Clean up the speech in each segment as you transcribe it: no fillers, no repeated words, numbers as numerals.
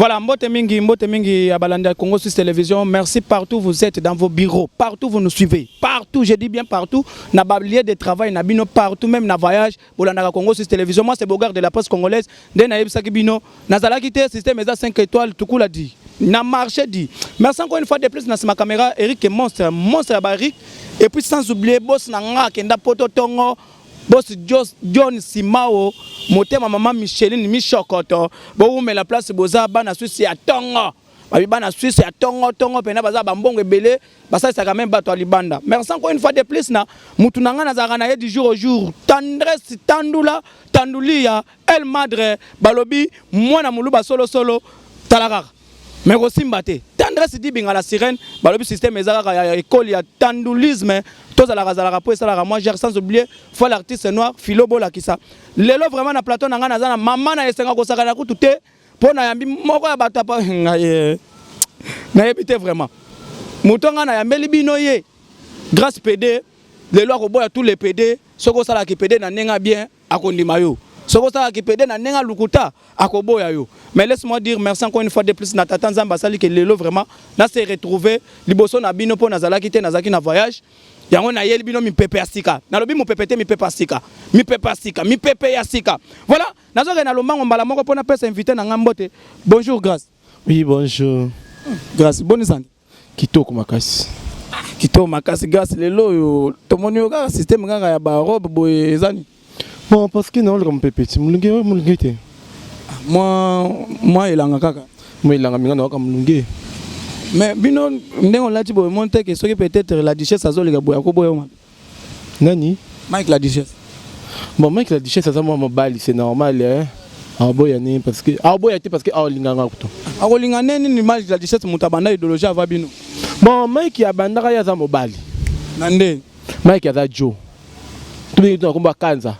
Voilà, Mbote Mingi, Abalanda Congo Suisse Télévision. Merci partout, vous êtes dans vos bureaux, partout vous nous suivez, partout, je dis bien partout, na lieu de travail, na bino partout, même na voyage, Bolanda Congo Suisse Télévision. Moi c'est Bogart de la presse congolaise, de na Yebsaki Bino, Nazala quitté système ESA 5 étoiles, tout l'a dit. Na marché dit. Merci encore une fois de plus, dans ma caméra, Eric est monstre Barik, et puis sans oublier, boss Nanga, Kenda Poto Tongo. Boss John Simao, motema maman Micheline Michokoto, bo mais la place boza bana Suisse ya tongo. Ba bana Suisse ya tongo pena baza bambongo ebele, basa ça quand même bato libanda. Merci encore une fois de plus na mutu nanga na zara na du jour au jour. Tendresse tandula, tandulia, el madre, balobi, mwana muluba solo talaka. Mais aussi mbate. Tendresse dit binga la sirène, balobi système ezaka ya école ya tandulisme. Tous à la razala pour ça la moi j'ai sans oublier faut l'artiste noir Philo Bola qui ça lelo vraiment na plateau nanga na maman na esenga ko saka na ku tuté pour na yambi moko ya bato pa na yebité vraiment mutonga na yambeli bino ye grâce PD lelo ko boya tous les PD soko sala ki PD na nenga bien akondima yo soko sala ki PD na nenga lukuta akoboya yo. Mais laisse-moi dire merci encore une fois de plus na tata Nzamba sali que lelo vraiment na se retrouver liboso na bino po nazala kité nazaki na voyage. Yango na yeli bino mi pepe asika. Na lobi mo pepete mi pepe asika. Mi pepe asika. Voilà, nazo ke na lombango mbala moko pona pesa invité na ngambote. Bonjour Grâce. Oui, bonjour. Grâce, bonne santé. Kitoko makasi. Kitoko makasi Grâce lelo yo tomoni yo ka système nganga ya ba robe boye ezani. Bon parce que na olika mpepeti mulunge te. Moi elanga kaka. Moi elanga minga na ka mulunge. Mais bino ndenge lati boye monte que soki peut-être la duchesse azolika boya ko boya ma. Nani? Mike la duchesse. Bon Mike la duchesse ça moi mobile c'est normal hein. Boya ni parce que boya te parce que linganga kuto. Akolinga neni ni Mike la duchesse mutabanda idéologie ava bino. Bon Mike ya bandaka ya za mobile. Nande. Mike ya za Joe. Tu bi to komba Kanza.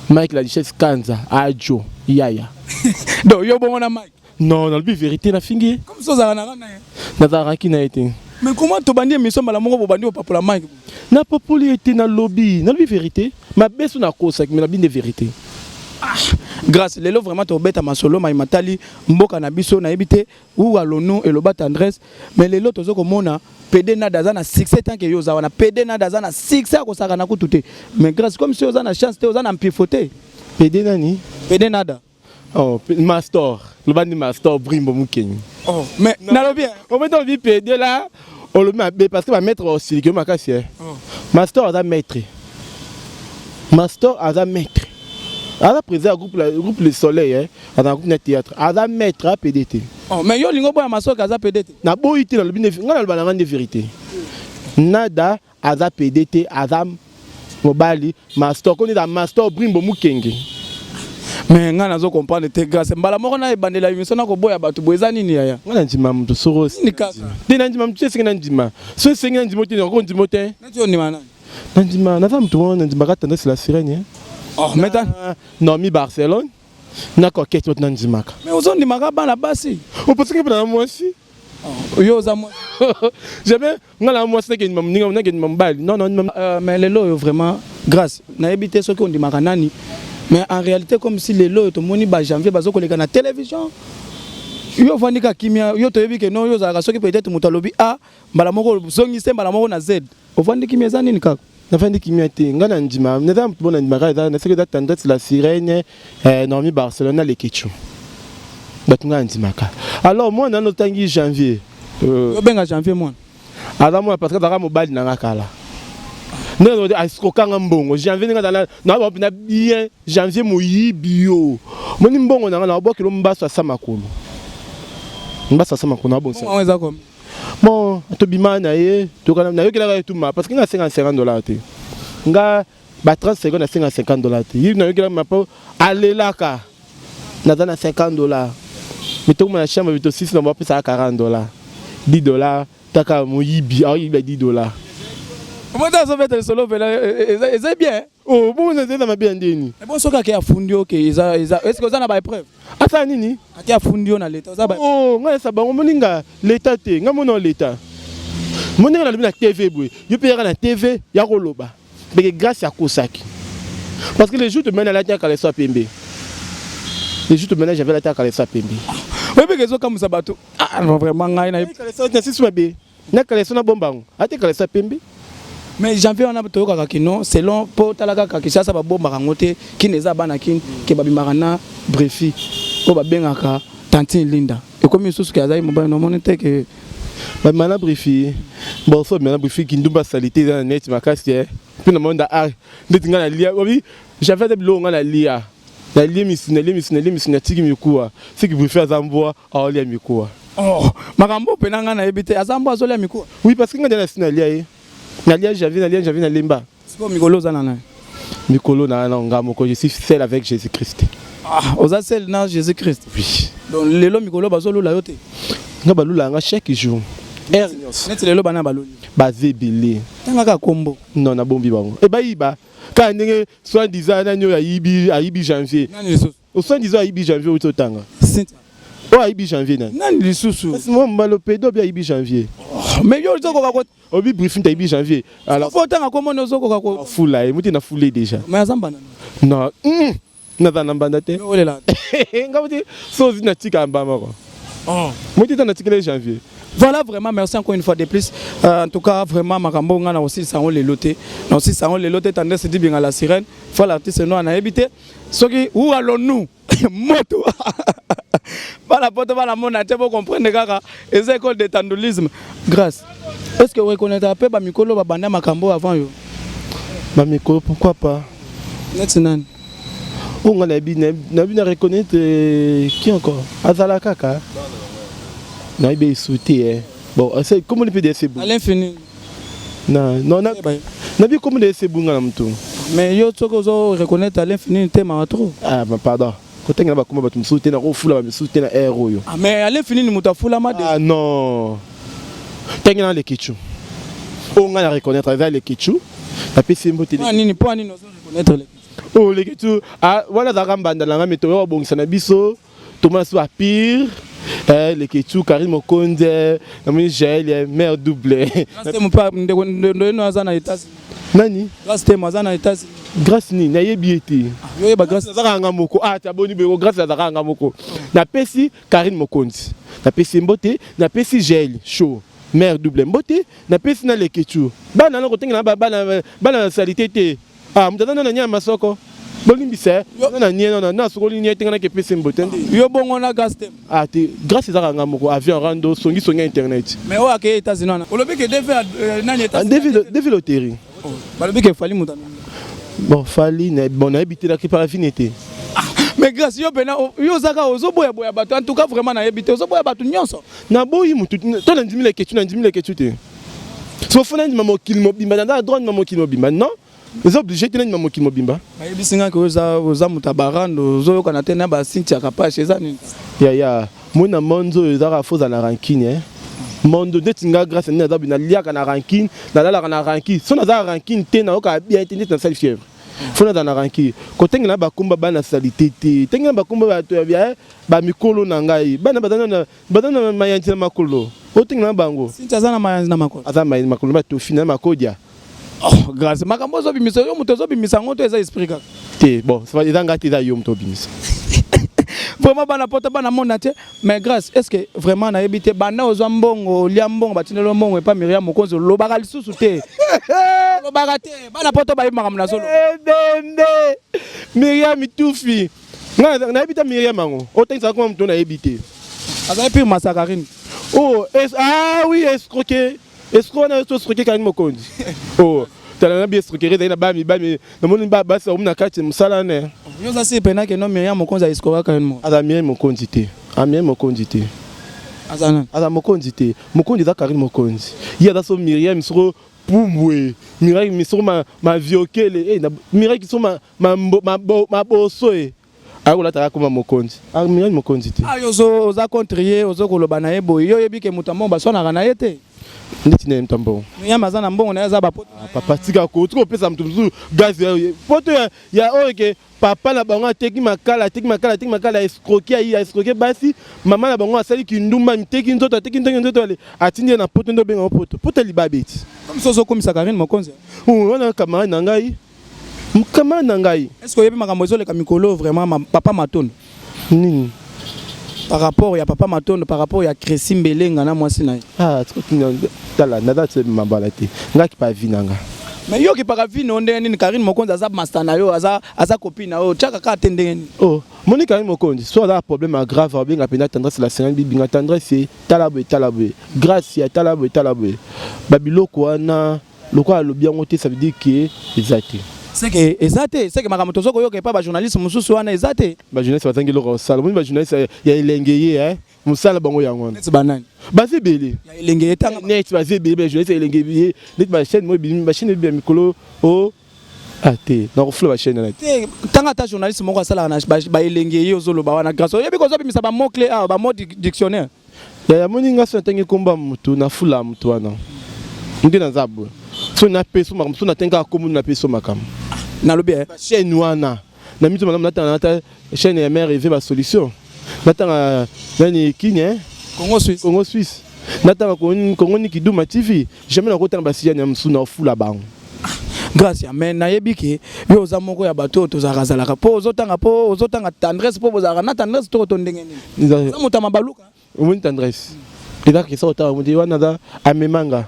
Mike la duchesse Kanza a Joe yaya. Donc yo bongo na Mike. Non, dans le vérité na fingi. Comme ça ça na na. Na za qui na été. Mais comment tu bandis mission mala moko bandi au papa la Mike? Na popularité na lobby, na vérité. Ma baisse na cause mais na bien de vérité. Grâce lelo vraiment to beta masolo ma matali mboka na biso na ebité ou alono et loba tendresse mais lelo tozo komona PD na daza na succès tant que yo za wana PD na daza na succès ko saka na kututé mais grâce comme si oza na chance te oza na mpifoté PD nani PD nada. Oh master le bandi master Brimbo Mukenyi. Oh mais na lo bien on met dans vie PD là on le met parce que va mettre aussi que makasi. Master a maître. Master a maître. Ada président groupe Le Soleil hein dans groupe net théâtre ada maître à PDT. Oh mais yo lingo boya maso kaza PDT. Na boyité na lobine ngana balanga de vérité. Nada ada PDT ada mobali master qu'on est dans master Brimbo Mukengi. Mais ngana zo comprendre te grâce mbala moko na ebandela émission na ko boya bato boza nini yaya. Ngana ndima mtu soros. Ni kaka. Dina ndima mtu sengena ndima. So sengena ndima te ko ndima te. Nati oni mana. Ndima na mtu wana ndima ka tendance la sirène. Oh, maintenant, non, mi Barcelone. Na coquette maintenant ndimaka. Mais aux autres ndimaka bana basi. On peut se que dans moi aussi. Oh, yo za moi. Jamais ngala moi c'est que ni mbali. Non non mais les lots vraiment grâce. Na ebité ce qu'on ndimaka nani. Mais en réalité comme si les lots to moni ba janvier bazo koleka na télévision. Yo vandika kimia yo to yebi que non yo za ka soki peut-être mutalobi a mbala moko zongise mbala moko na Z. O vandiki mieza nini kaka. Nafandi kimia te ngana ndima neza mtu bona ndima ka na seke tendance la sirène normi Barcelone les Ketchou. Batunga ndimaka. Alors moi na notangi janvier. Yo benga janvier moi. Ala moi parce que dara mobile na ngakala. Non non asko kanga mbongo janvier ngana na ba na bien janvier moyi bio. Moni mbongo na ngana obokelo mbaso samakolo. Mbaso samakolo na bon ça. On est comme Bon, to bimana ye, to kana na yo kila tout ma parce que nga $50 te. Nga ba 30 secondes na $50 te. Yi na yo kila ma po alelaka. Na dana $50. Mais to ma chambre vito 6 na mo pesa $40. $10 taka mo yibi, il ba $10. Comment ça fait le solo c'est bien. Oh, bon na ma bien ndeni. Mais bon soka ke afundi OK, est-ce que ça na ba épreuve? Ata nini? Ati afundi na leta, ça ba. Oh, nga sa bango moninga leta te, nga mono leta. Moninga na TV boy. Yo payera na TV ya koloba. Mais grâce à Kosaki. Parce que les jours de maintenant la tia kale so pembe. Les jours de maintenant j'avais la tia kale so pembe. Bébé kezo comme ça bateau. Ah non vraiment ngai na. Na kaleso na bombango. Ate kalesa pembe. Mais janvier on a to kaka kino selon po talaka kaka ça ba bomba kangote ki neza bana kin ke babi marana brefi. O ba bengaka Tantine Linda. Et comme sous que azai mobile no monete que ba mana brefi. Bon so mana brefi ki ndumba salité dans net makasi eh. Puis na monde a ndetinga na lia. Oui, j'avais des blongs na lia. Na lia misina tiki mikuwa. Ce qui préfère zamboa a lia mikuwa. Oh, makambo penanga na ebite azambo azolia mikuwa. Oui, parce que ngana sina lia eh. Nalia j'avais na lemba. C'est pas Mikolo Zanana. Mikolo na ngamoko, je suis seul avec Jésus-Christ. Ah, oza seul na Jésus-Christ. Oui. Donc lelo Mikolo bazolo la yote. Nga balula nga chaque jour. Net lelo bana baloli. Bazebele. Tanga ka kombo. Non na bombi bango. E ba yiba. Ka ndenge 70 ans nanyo ya yibi janvier. Nani lisusu? Au 70 ans yibi janvier utotanga. Cynthia. Oh yibi janvier na. Nani lisusu? Parce que moi malopedo bien yibi janvier. Mais yo zoko ka ko obi briefing ta yibi janvier. Alors faut tanga kombo no zoko ka ko. Fula e muti na fule déjà. Mais azamba na. Non. Na nambanda te. Ole la. Nga muti so zina tika mbama ko. Oh. Muti na tika le janvier. Voilà, vraiment, merci encore une fois de plus. En tout cas, vraiment, Makambo, on a aussi ça, on les loté. On aussi ça, on les loté, tandis que bien à la sirène. Faut l'artiste, nous, on a évité. Ce qui, où allons-nous? Moto. Pas la porte, pas la monnaie, vous comprenez, gars. Et c'est école de tandolisme. Grâce. Est-ce que vous reconnaissez un peu Bamikolo, Babanda, Makambo avant yo? Bamikolo, pourquoi pas? Maintenant. On a bien reconnaître qui encore? Azala Kaka. Non, il est sauté. Bon, comment on peut dire c'est bon? À l'infini. Non, non, non. Non, comment dire c'est bon à l'amtou? Mais yo, tu reconnaître à l'infini, t'es trop. Ah, pardon. Quand on a comment tu me sauter dans le fou là, me sauter dans héros. Ah, mais à l'infini, nous t'as fou la madé. Ah non. T'es dans les kitchou. On a reconnaître avec les kitchou. La PC mboté. Ah, nini, pas nini, nous reconnaître les kitchou. Oh, les kitchou. Ah, voilà, ça rambanda la météo, bon, ça n'a biso. Thomas soit pire. Les Ketchou, Karim Okonde, Gel, mère doublée. Grâce mon père, Nani? Grâce à États-Unis. Grâce ni, na yebieti. Yo ba grâce à Rangamoko. Ah, tu abonné grâce à Rangamoko. Na pesi Karim Mokonde. Na pesi Mbote, na pesi Gel, chaud. Mère doublée Mbote, na pesi na les Ketchou. Ba na côté na ba salité. Ah, mutana na nyama soko. Bolimbisa na niena na sokoli ni etenga na ke pese mbotende yo bongo na gastem ah te grâce à ngamo ko avion rando songi internet mais o ake États-Unis na olobi ke defe na États-Unis defe loterie balobi ke fali mutana bon fali na bon na habité la ki parafinité mais grâce yo bena yo zaka ozoboya boya bato en tout cas vraiment na habité ozoboya bato nyonso na boyi mutu to na ndimile ketu te so fona ndima mokili mobimba na droit ndima mokili mobimba non. Ils sont obligés de me moquer mobimba. Mais ils sont que aux mutabarando, aux qu'on a tenu à Cynthia capable chez eux. Ya, moi na mondo ils ont faux à la rancune. Mondo de tinga grâce à nous d'abord na lia kana rancune, na la kana rancune. Son na rancune te na oka bien internet na sale fièvre. Faut na rancune. Côté na ba kumba ba na salité te. Tenga ba kumba ba to bien ba mikolo na ngai. Ba na badana mayanti na makolo. Otenga na bango. Cynthia zana mayanti na makolo. Aza mayanti makolo ba to fina makodia. Oh, grâce. Makambo zo bimisa yo muto zo bimisa ngoto eza esprit ka. Te bon, ça va ezanga te za yo muto bimisa. Vraiment bana porte bana mona te, mais grâce, est-ce que vraiment na ebité bana ozo mbongo, lia mbongo batinelo mbongo et pas Myriam Mokonzo lobaka lisusu te. Lobaka te, bana porte ba yima kamna solo. Myriam itufi. Na ebita Myriam mango. Otenza ko muto na ebité. Aza pire massakarine. Oh, ah oui, escroquer. Est-ce qu'on a escroqué Karim Mokonzi? Oh, tu as bien escroqué dans la bami, dans mon bas, on a quatre musalane. Yo ça c'est pena que non Myriam Mokonzi a escroqué Karim Mokonzi. Ada Myriam Mokonzi te. A Myriam Mokonzi te. Azana. Ada Mokonzi te. Mokonzi da Karim Mokonzi. Il y a da so Myriam sur Pumbwe. Myriam sur ma viokele. Myriam sur ma bosoe. Ah là tu as comme Mokonzi. Ah Myriam Mokonzi te. Ah yo zo za contrier, ozo koloba na yebo. Yo yebi ke mutambo ba so na kana yete. Ndeti na mtambo. Myriam azana mbongo na za ba poto. Papa tika ko tu pesa mtumzu gaz poto ya oke papa na bango teki makala escroquer basi mama na bango asali kindumba miteki nzoto ale atindi na poto ndo benga poto libabeti comme sozo comme Sakarine Mokonzi. Wana camarade na ngai est-ce que yebi makambo zo le kamikolo vraiment papa matone nini par rapport à Papa Matondo, par rapport à Crécy Mbelenga na mwasi na. Ah, tu tala nada tse mabala te. Nga ki pa vinanga. Mais yo ki pa vino onde ni Karine Mokonzi aza master na yo, aza copine na yo, tchaka ka tendenge. Oh, moni Karine Mokonzi, soit un problème grave avec la peine tendresse la série binga tendresse c'est talabé. Grâce à talabé. Babilo kwana, lokwa lo bien monté ça veut dire que exacté. C'est que makamoto zoko yo ke pa ba journaliste mususu wana exacté. Ba journaliste bazangi lo sala, moni ba journaliste ya elengeye hein. Musala bango yango. C'est banane. Baze belé. Ya elengeye tanga net baze belé journaliste elengeye, net ba chaîne mo ba chaîne bien mikolo oh até na reflo ba chaîne na. Tanga ta journaliste moko sala na ba elengeye ozolo ba wana grâce. Yebi ko zo bimisa ba mot clé ba mot dictionnaire. Ya moni nga so tangi komba mutu na fula mutu wana. Ndi na zabu. So na peso makam so na tenga komu na peso makam. Na lobi chaîne wana. Na mitu madame na chaîne ya mère et ba solution. Natanga nani Kenya Congo Suisse natanga Congo ni Kiduma TV jamais na kotanga basiya na msuna fula bango grâce ya mais nayebi ke yo za moko ya bato tozakazalaka po ozotanga tendresse po bozaka na tendresse to ndenge nini za mutama baluka omoni tendresse eza ke sa ota muti wana da amemanga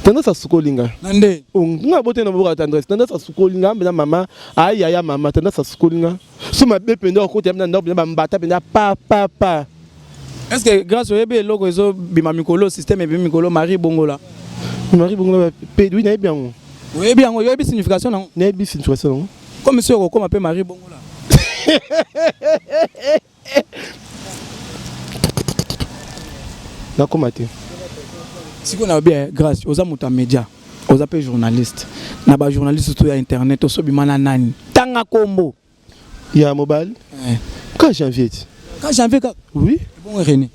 tendresse asukolinga nande nga bote na boka tendresse tendresse asukolinga mbena mama aya mama tendresse asukolinga suma bependa okoti amna ndo ba mbata penda pa est-ce que grâce au yebe loko ezo bima mikolo système et bima mikolo Marie Bongola pedwi na bien oui bien yo yebi signification non na yebi signification comme monsieur ko comme appelle Marie Bongola na komate si on a bien grâce aux amuta média aux appels journalistes na ba journaliste tout ya internet au sobimana nani tanga kombo ya mobile quand janvier oui bon René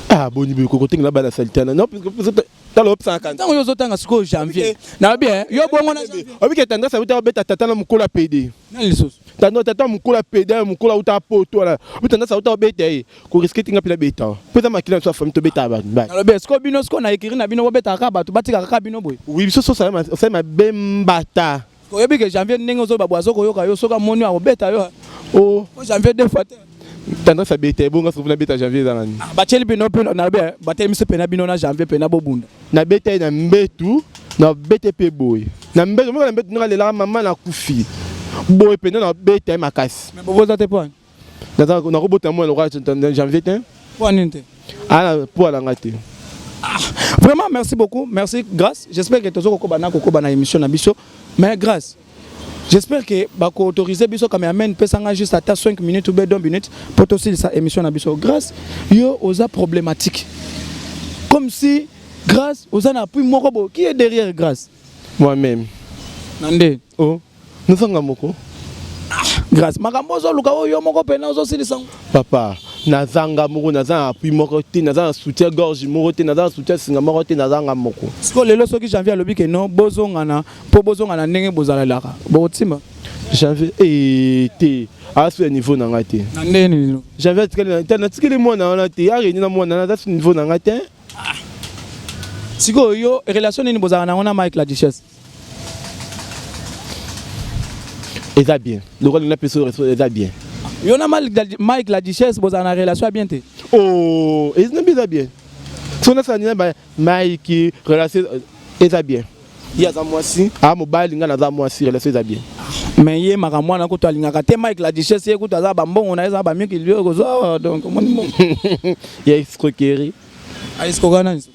ah bon niveau côté là bas la saltana non parce que dans l'op 150 tant yo zotanga siko janvier na bien yo bongo na obi ke tendance à beta beta tata na mukola PD na lisos tata mukola PD mukola uta poto la obi tendance à uta beta ko risque tinga pila beta peut-être makila so famille to beta ba na bien siko bino siko na écrire na bino beta ka bato batika ka bino boy oui so ça ma bembata ko yebi ke janvier ndenge zo babwazo ko yoka yo soka moni a beta yo oh janvier deux fois tendance à beta bon nga beta janvier dans l'année ba cheli bino pe na bien ba temi se pena bino na janvier pena bobunda na beta na mbetu na BTP boy na mbetu mo na mbetu na lela maman na kufi boy pena na beta makasi mais bobo za te point na robota mo le janvier tin point ninte ah pour la ngate vraiment merci beaucoup merci grâce j'espère que tozo ko bana émission na biso mais grâce j'espère que bako autoriser biso cameraman pesanga juste à 5 minutes ou 2 minutes pour aussi sa émission na biso grâce yo oza problématique comme si grâce oza na appui moko bo qui est derrière grâce moi-même nande oh nous sommes moko grâce makambo zo luka yo moko pena ozo silisa papa nazanga moko nazanga appui moko te nazanga soutien gorge moko te nazanga soutien singa moko te nazanga moko siko lelo soki janvier alobi ke non bozongana po bozongana ndenge bozalalaka botima janvier te à ce niveau na ngate nande janvier tikeli mwana wana te ya réuni na mwana na ce niveau na ngate siko yo relation nini bozala na ona Mike la Duchesse eza bien le rôle na personne eza bien yo na Mike la Duchesse bozala na relation bien te oh eza bien sona sanina ba Mike relation eza bien ya za mwasi a mobile nga na za mwasi relation eza bien mais ye makamwana ko to alingaka te Mike la Duchesse ye ko to za ba mbongo na eza ba miki liyo ko zo donc mon ya escroquerie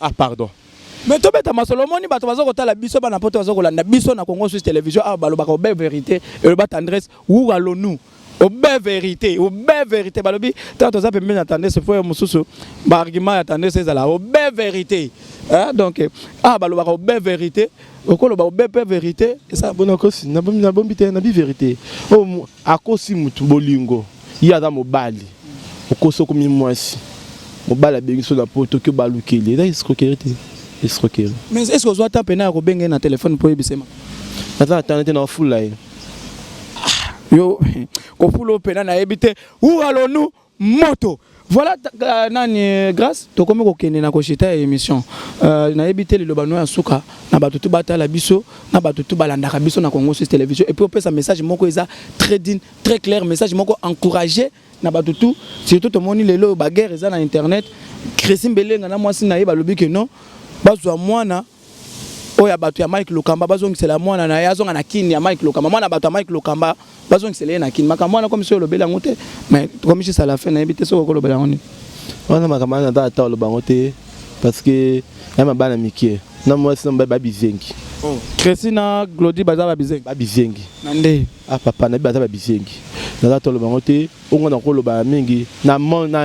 ah pardon mais to beta masolo moni bato bazo kotala biso bana poto bazo kolanda biso na Congo Suisse Télévision ah baloba ko belle vérité et ba tendresse ou allons-nous au belle vérité balobi tant ça peut bien attendre ce fois mususu ba argument attendre c'est là au belle vérité hein donc ah baloba ko belle vérité okolo ba belle vérité et ça bon akosi na bombi te na bi vérité oh akosi mutu bolingo ya za mobali okoso komi mwasi mobali abengiso na poto ke balukeli da escroquerie mais est-ce que vous avez pena ko benga na téléphone pour ebisema ata attendre na full line yo ko full pena na ebité où allons-nous moto voilà nani grâce to komi ko kende na ko chita émission na ebité le lobano ya suka na batutu batala biso na batutu balandaka biso na Congo Suisse Télévision et puis on peut sa message moko eza très clair message moko encourager na bato tout surtout to moni lelo ba guerre eza na internet Christine Belenga na mwasi na ye balobi que non bazwa mwana oya bato ya Mike Lokamba bazongisela mwana na yazonga na kini ya Mike Lokamba mwana bato ya Mike Lokamba bazongisela na kini makambo na comme si olobela ngote mais comme si ça la fin na ebité so ko lobela ngoni wana makambo na data oloba ngote parce que ya mabana mikie na mwasi na ba bizengi Christina Glody baza ba bizengi nande papa na baza ba bizengi na data oloba ngote ongo na ko loba mingi na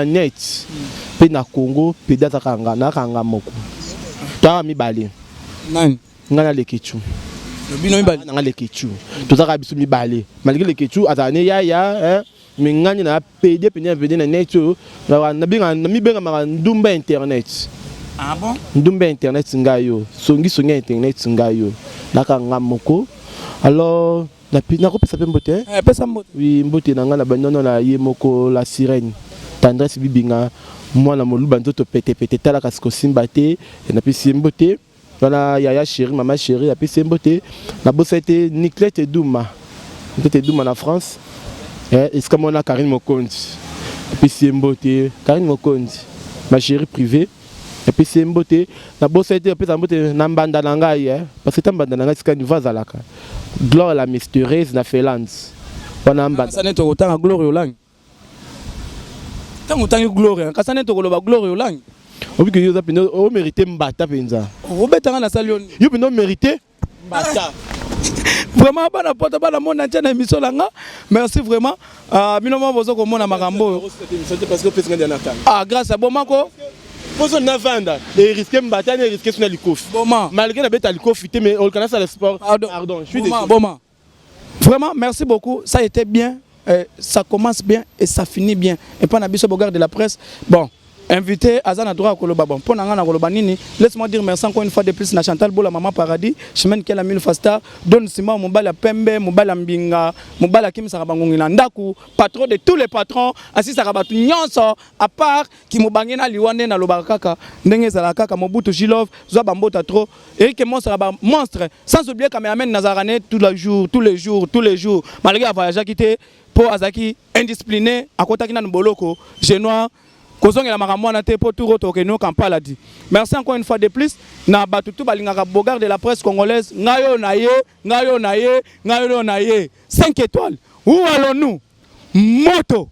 net pe na Congo pe data kanga moko ta mibale nani ngana lekichu lobino mibale ngana lekichu tozaka bisu mibale malgré lekichu azane ya mingani na PD na neto na binga na mibenga maka ndumba internet ah bon ndumba internet ngayo songi internet ngayo nakanga moko alors na ko pesa mbote pesa mbote oui mbote na ngana bandono na ye moko la sirène tendresse bibinga mwana moluba nzoto pete tala kasiko simba te na pesi mbote wana yaya chérie maman chérie apesi mbote na bosete Niclette Douma na France est-ce que mona Karine Mokonzi apesi mbote Karine Mokonzi ma chérie privée apesi mbote na bosete apesa mbote na mbanda na ngai parce que tambanda na ngai sika niveau zalaka Gloire la mystérieuse na Felance wana mbanda sana to kotanga Gloire Yolang tango tangi Gloire kasane to koloba Gloire Yolang obi que yoza pino o mérité mbata penza obetanga na salion yo pino mérité mbata vraiment bana pota bana mona tena émission langa merci vraiment bino mo bozo ko mona makambo parce que pesa ngana tanga grâce à Bomako poso na vanda et risquer mbata et risquer sur likof Boma malgré la bête à likof mais on connaît ça le sport pardon je suis désolé Boma vraiment merci beaucoup ça a été bien ça commence bien et ça finit bien et pas na biso bogar de la presse bon invité Azana droit koloba bon pour nanga na koloba nini laisse-moi dire merci encore une fois de plus na Chantal Bola maman paradis chemin qu'elle a mis le fasta donne Simon Mobala Pembe Mobala Mbinga Mobala Kim Sarabangongi na ndaku patron de tous les patrons assis Sarabatu nyonso à part qui mobangi na liwane na lobakaka ndenge za la kaka Mobutu Jilov zo bambota trop Eric Monstre monstre sans oublier cameraman Nazarane tous les jours malgré a voyagé quitté pour Azaki indiscipliné à kota kina Boloko Genois kozongela makambo na te po tout to keno kampala di merci encore une fois de plus na batutu balingaka bogar de la presse congolaise ngayo na ye 5 étoiles où allons-nous moto